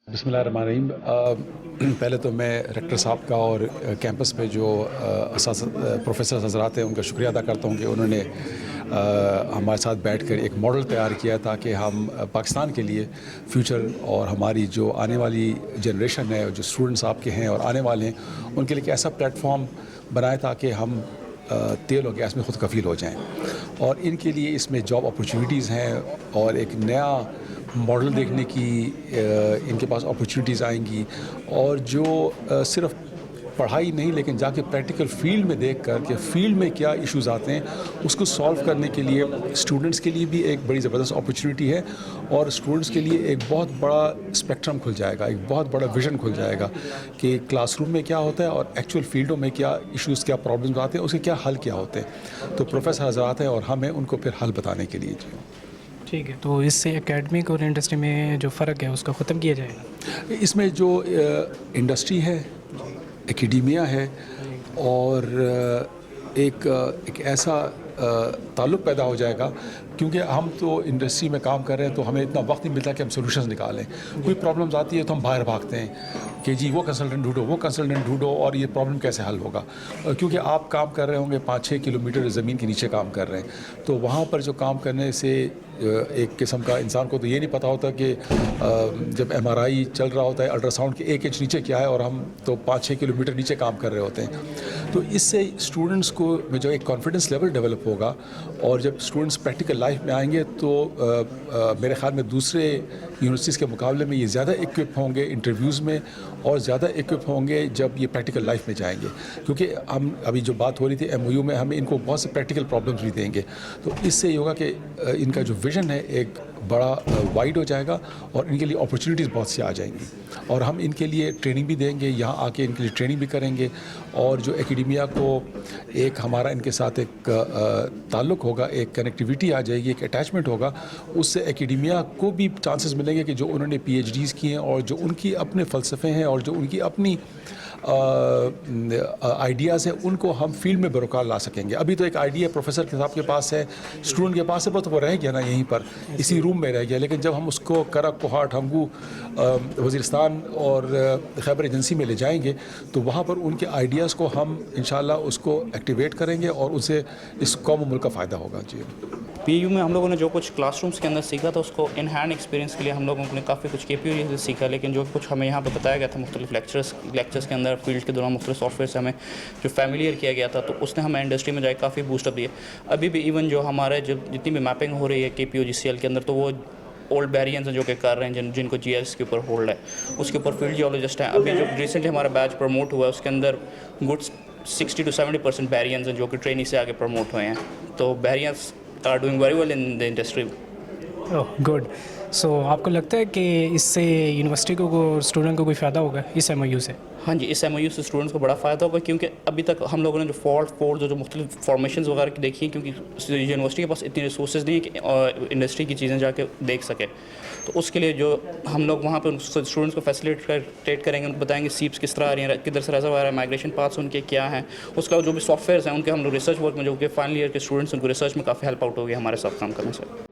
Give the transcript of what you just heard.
بسم اللہ الرحمن الرحیم. پہلے تو میں ریکٹر صاحب کا اور کیمپس پہ جو پروفیسر حضرات ہیں ان کا شکریہ ادا کرتا ہوں کہ انہوں نے ہمارے ساتھ بیٹھ کر ایک ماڈل تیار کیا تاکہ ہم پاکستان کے لیے فیوچر اور ہماری جو آنے والی جنریشن ہے جو اسٹوڈنٹس آپ کے ہیں اور آنے والے ہیں ان کے لیے ایک ایسا پلیٹ فارم بنائے تاکہ ہم تیل و گیس میں خود کفیل ہو جائیں. اور ان کے لیے اس میں جاب اپرچونیٹیز ہیں اور ایک نیا ماڈل دیکھنے کی ان کے پاس اپرچونیٹیز آئیں گی. اور جو صرف پڑھائی نہیں لیکن جا کے پریکٹیکل فیلڈ میں دیکھ کر کہ فیلڈ میں کیا ایشوز آتے ہیں اس کو سالو کرنے کے لیے اسٹوڈنٹس کے لیے بھی ایک بڑی زبردست اپرچونیٹی ہے. اور اسٹوڈنٹس کے لیے ایک بہت بڑا اسپیکٹرم کھل جائے گا, ایک بہت بڑا ویژن کھل جائے گا کہ کلاس روم میں کیا ہوتا ہے اور ایکچوئل فیلڈوں میں کیا ایشوز, کیا پرابلمز آتے ہیں, اس کے کیا حل کیا ہوتے ہیں. تو پروفیسر حضرات ہیں اور ہم ہیں ان کو پھر حل بتانے کے لیے. جی ٹھیک ہے, تو اس سے اکیڈمک اور انڈسٹری میں جو فرق ہے اس کو ختم کیا جائے گا. اس میں جو انڈسٹری ہے, اکیڈیمیا ہے اور ایک ایسا تعلق پیدا ہو جائے گا کیونکہ ہم تو انڈسٹری میں کام کر رہے ہیں تو ہمیں اتنا وقت نہیں ملتا کہ ہم سولوشنز نکالیں. کوئی پرابلمز آتی ہے تو ہم باہر بھاگتے ہیں کہ جی وہ کنسلٹنٹ ڈھونڈو, وہ کنسلٹنٹ ڈھونڈو اور یہ پرابلم کیسے حل ہوگا. کیونکہ آپ کام کر رہے ہوں گے 5-6 کلومیٹر زمین کے نیچے کام کر رہے ہیں, تو وہاں پر جو کام کرنے سے ایک قسم کا انسان کو تو یہ نہیں پتہ ہوتا کہ جب ایم آر آئی چل رہا ہوتا ہے الٹرا ساؤنڈ کے 1 انچ نیچے کیا ہے اور ہم تو 5-6 کلومیٹر نیچے کام کر رہے ہوتے ہیں. تو اس سے اسٹوڈنٹس کو جو ایک کانفیڈنس لیول ڈیولپ ہوگا اور جب اسٹوڈنٹس پریکٹیکل لائف میں آئیں گے تو میرے خیال میں دوسرے یونیورسٹیز کے مقابلے میں یہ زیادہ ایکوپ ہوں گے انٹرویوز میں اور زیادہ ایکوپ ہوں گے جب یہ پریکٹیکل لائف میں جائیں گے. کیونکہ ہم ابھی جو بات ہو رہی تھی ایم او یو میں ہم ان کو بہت سے پریکٹیکل پرابلمس بھی دیں گے, تو اس سے یہ ہوگا کہ ان کا جو ویژن ہے ایک بڑا وائڈ ہو جائے گا اور ان کے لیے اپرچونیٹیز بہت سی آ جائیں گی. اور ہم ان کے لیے ٹریننگ بھی دیں گے, یہاں آ کے ان کے لیے ٹریننگ بھی کریں گے. اور جو اکیڈیمیا کو ایک ہمارا ان کے ساتھ ایک تعلق ہوگا, ایک کنیکٹیویٹی آ جائے گی, ایک اٹیچمنٹ ہوگا, اس سے اکیڈیمیا کو بھی چانسز ملیں گے کہ جو انہوں نے پی ایچ ڈیز کی ہیں اور جو ان کی اپنے فلسفے ہیں اور جو ان کی اپنی آئیڈیاز ہیں ان کو ہم فیلڈ میں بروکار لا سکیں گے. ابھی تو ایک آئیڈیا پروفیسر صاحب کے پاس ہے, اسٹوڈنٹ کے پاس ہے, تو وہ رہ گیا نا یہیں پر اسی روم میں رہ گیا. لیکن جب ہم اس کو کرک, کوہاٹ, ہنگو, وزیرستان اور خیبر ایجنسی میں لے جائیں گے تو وہاں پر ان کے آئیڈیاز کو ہم انشاءاللہ اس کو ایکٹیویٹ کریں گے اور اس سے اس قوم و ملک کا فائدہ ہوگا. جی پی یو میں ہم لوگوں نے جو کچھ کلاس رومس کے اندر سیکھا تھا اس کو ان ہینڈ ایکسپیرینس کے لیے ہم لوگوں نے کافی کچھ کے پی یو سے سیکھا, لیکن جو کچھ ہمیں یہاں پہ بتایا گیا تھا مختلف لیکچرس کے اندر فیلڈ کے دوران مختلف سافٹ ویئر سے ہمیں جو فیملیئر کیا گیا تھا تو اس نے ہمیں انڈسٹری میں جائے کافی بوسٹ اپ دیا. ابھی بھی ایون جو ہمارے جتنی بھی میپنگ ہو رہی ہے کے پی یو جی سی ایل کے اندر تو وہ اولڈ بیرینس ہیں جو کہ کر رہے ہیں جن کو جی ایس کے اوپر ہولڈ ہے, اس کے اوپر فیلڈ جیولوجسٹ ہیں. ابھی جو ریسنٹلی ہمارا بیچ پروموٹ ہوا ہے اس کے اندر گڈ 60 to 70% بیرینس ہیں جو کہ ٹریننگ سے آگے پروموٹ ہوئے ہیں. تو بیرینس are doing very well in the industry. Good. So آپ کو لگتا ہے کہ اس سے یونیورسٹی کو اسٹوڈنٹ کو کوئی فائدہ ہوگا اس ایم او یو سے؟ ہاں جی, اس ایم او یو سے اسٹوڈنٹس کو بڑا فائدہ ہوگا کیونکہ ابھی تک ہم لوگوں نے جو فورس جو مختلف فارمیشنز وغیرہ کی دیکھی ہیں کیونکہ یونیورسٹی کے پاس اتنی ریسورسز نہیں ہے کہ انڈسٹری کی چیزیں جا کے دیکھ سکے. تو اس کے لیے جو ہم لوگ وہاں پہ اسٹوڈنٹس کو فیسیلیٹیٹ کریں گے, ان کو بتائیں گے سیپس کس طرح آ رہی ہیں, کدھر سے ریزرو آ رہا ہے, مائگریشن پاتھس ان کے کیا ہیں, اس کا جو بھی سافٹ ویئرس ہیں ان کے ہم لوگ ریسرچ ورک میں جو کہ فائنل ایئر کے اسٹوڈنٹس ان کو ریسرچ میں کافی ہیلپ آؤٹ ہوگی ہمارے ساتھ کام کرنے سے.